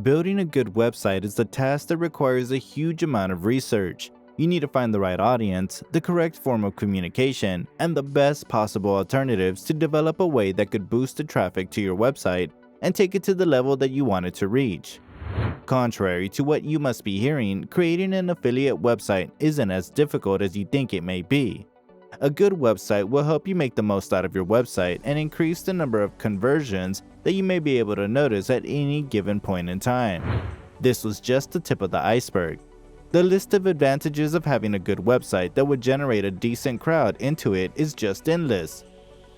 Building a good website is a task that requires a huge amount of research. You need to find the right audience, the correct form of communication, and the best possible alternatives to develop a way that could boost the traffic to your website and take it to the level that you want it to reach. Contrary to what you must be hearing, creating an affiliate website isn't as difficult as you think it may be. A good website will help you make the most out of your website and increase the number of conversions that you may be able to notice at any given point in time. This was just the tip of the iceberg. The list of advantages of having a good website that would generate a decent crowd into it is just endless.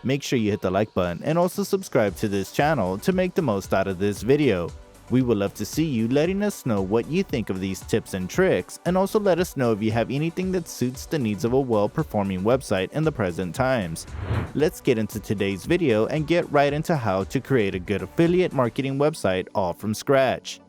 Make sure you hit the like button and also subscribe to this channel to make the most out of this video. We would love to see you letting us know what you think of these tips and tricks, and also let us know if you have anything that suits the needs of a well-performing website in the present times. Let's get into today's video and get right into how to create a good affiliate marketing website all from scratch.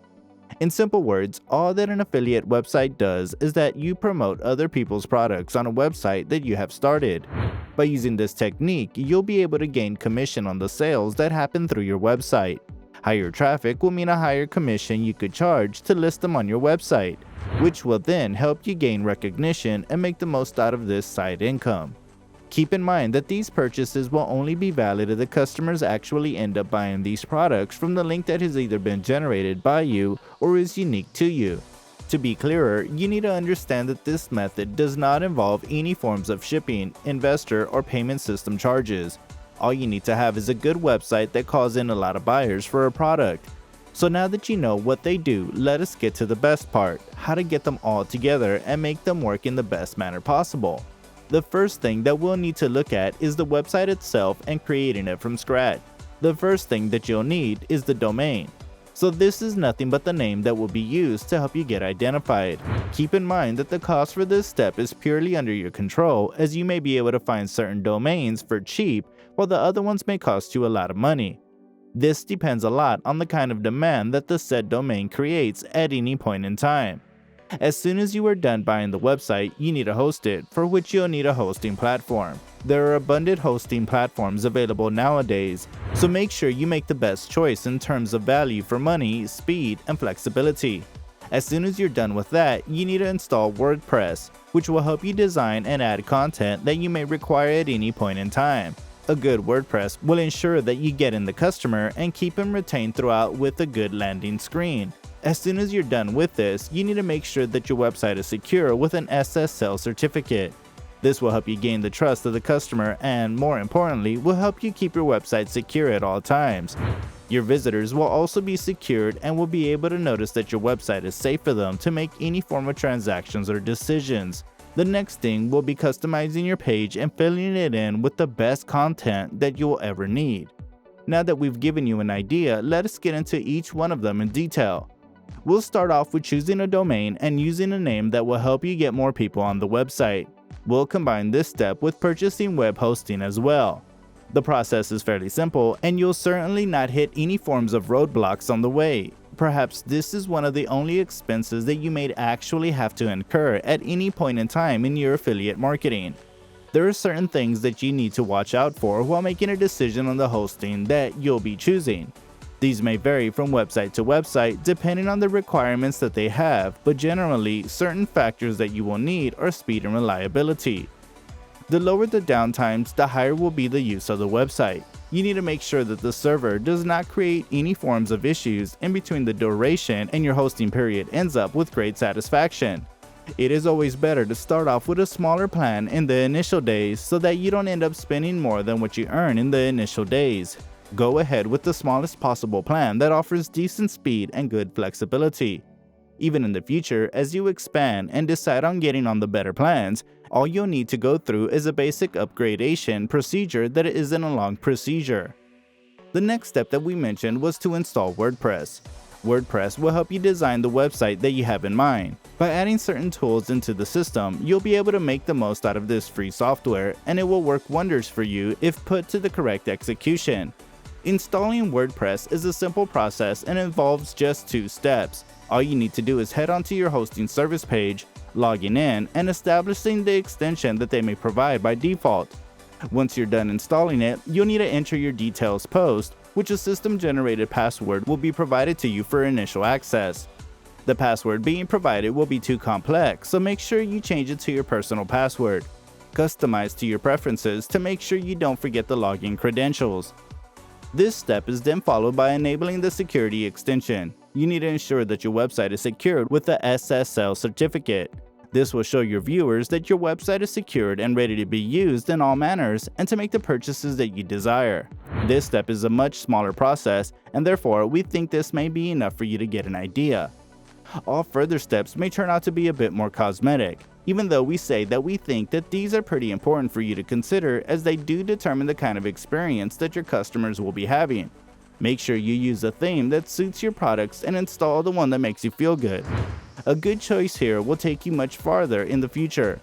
In simple words, all that an affiliate website does is that you promote other people's products on a website that you have started. By using this technique, you'll be able to gain commission on the sales that happen through your website. Higher traffic will mean a higher commission you could charge to list them on your website, which will then help you gain recognition and make the most out of this side income. Keep in mind that these purchases will only be valid if the customers actually end up buying these products from the link that has either been generated by you or is unique to you. To be clearer, you need to understand that this method does not involve any forms of shipping, investor, or payment system charges. All you need to have is a good website that calls in a lot of buyers for a product. So now that you know what they do, let us get to the best part, how to get them all together and make them work in the best manner possible. The first thing that we'll need to look at is the website itself and creating it from scratch. The first thing that you'll need is the domain. So this is nothing but the name that will be used to help you get identified. Keep in mind that the cost for this step is purely under your control, as you may be able to find certain domains for cheap while the other ones may cost you a lot of money. This depends a lot on the kind of demand that the said domain creates at any point in time. As soon as you are done buying the website, you need to host it, for which you'll need a hosting platform. There are abundant hosting platforms available nowadays, so make sure you make the best choice in terms of value for money, speed, and flexibility. As soon as you're done with that, you need to install Wordpress, which will help you design and add content that you may require at any point in time. A good WordPress will ensure that you get in the customer and keep him retained throughout with a good landing screen. As soon as you're done with this, you need to make sure that your website is secure with an Ssl Certificate. This will help you gain the trust of the customer and, more importantly, will help you keep your website secure at all times. Your visitors will also be secured and will be able to notice that your website is safe for them to make any form of transactions or decisions. The next thing will be customizing your page and filling it in with the best content that you'll ever need. Now that we've given you an idea, let us get into each one of them in detail. We'll start off with choosing a domain and using a name that will help you get more people on the website. We'll combine this step with purchasing web hosting as well. The process is fairly simple, and you'll certainly not hit any forms of roadblocks on the way. Perhaps this is one of the only expenses that you may actually have to incur at any point in time in your affiliate marketing. There are certain things that you need to watch out for while making a decision on the hosting that you'll be choosing. These may vary from website to website depending on the requirements that they have, but generally, certain factors that you will need are speed and reliability. The lower the downtimes, the higher will be the use of the website. You need to make sure that the server does not create any forms of issues in between the duration and your hosting period ends up with great satisfaction. It is always better to start off with a smaller plan in the initial days so that you don't end up spending more than what you earn in the initial days. Go ahead with the smallest possible plan that offers decent speed and good flexibility. Even in the future, as you expand and decide on getting on the better plans, all you'll need to go through is a basic upgradation procedure that isn't a long procedure. The next step that we mentioned was to install Wordpress. Wordpress will help you design the website that you have in mind. By adding certain tools into the system, you'll be able to make the most out of this free software, and it will work wonders for you if put to the correct execution. Installing Wordpress is a simple process and involves just 2 steps. All you need to do is head onto your hosting service page, logging in, and establishing the extension that they may provide by default. Once you're done installing it, you'll need to enter your details post, which a system-generated password will be provided to you for initial access. The password being provided will be too complex, so make sure you change it to your personal password. Customize to your preferences to make sure you don't forget the login credentials. This step is then followed by enabling the security extension. You need to ensure that your website is secured with the Ssl Certificate. This will show your viewers that your website is secured and ready to be used in all manners and to make the purchases that you desire. This step is a much smaller process, and therefore we think this may be enough for you to get an idea. All further steps may turn out to be a bit more cosmetic, even though we say that we think that these are pretty important for you to consider as they do determine the kind of experience that your customers will be having. Make sure you use a theme that suits your products and install the one that makes you feel good. A good choice here will take you much farther in the future.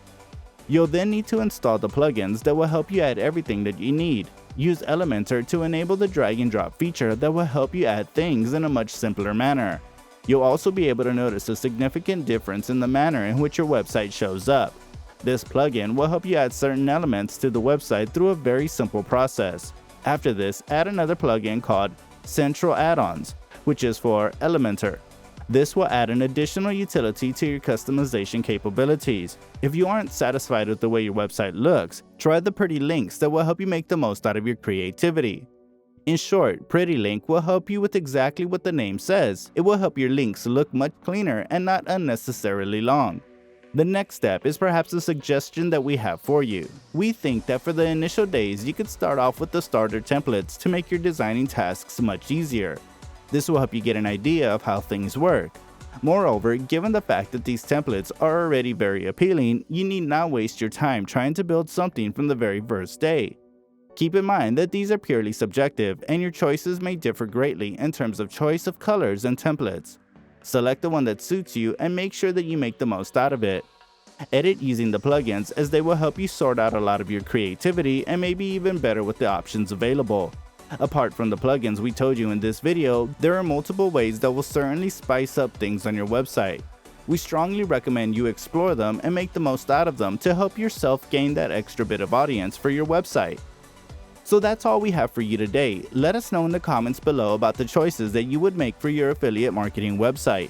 You'll then need to install the plugins that will help you add everything that you need. Use Elementor to enable the drag and drop feature that will help you add things in a much simpler manner. You'll also be able to notice a significant difference in the manner in which your website shows up. This plugin will help you add certain elements to the website through a very simple process. After this, add another plugin called Central Add-ons, which is for Elementor. This will add an additional utility to your customization capabilities. If you aren't satisfied with the way your website looks, try the pretty links that will help you make the most out of your creativity. In short, Pretty Link will help you with exactly what the name says. It will help your links look much cleaner and not unnecessarily long. The next step is perhaps a suggestion that we have for you. We think that for the initial days, you could start off with the starter templates to make your designing tasks much easier. This will help you get an idea of how things work. Moreover, given the fact that these templates are already very appealing, you need not waste your time trying to build something from the very first day. Keep in mind that these are purely subjective and your choices may differ greatly in terms of choice of colors and templates. Select the one that suits you and make sure that you make the most out of it. Edit using the plugins as they will help you sort out a lot of your creativity and maybe even better with the options available. Apart from the plugins we told you in this video, there are multiple ways that will certainly spice up things on your website. We strongly recommend you explore them and make the most out of them to help yourself gain that extra bit of audience for your website. So that's all we have for you today. Let us know in the comments below about the choices that you would make for your affiliate marketing website.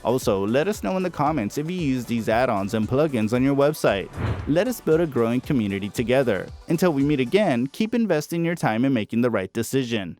Also, let us know in the comments if you use these add-ons and plugins on your website. Let us build a growing community together. Until we meet again, keep investing your time in making the right decision.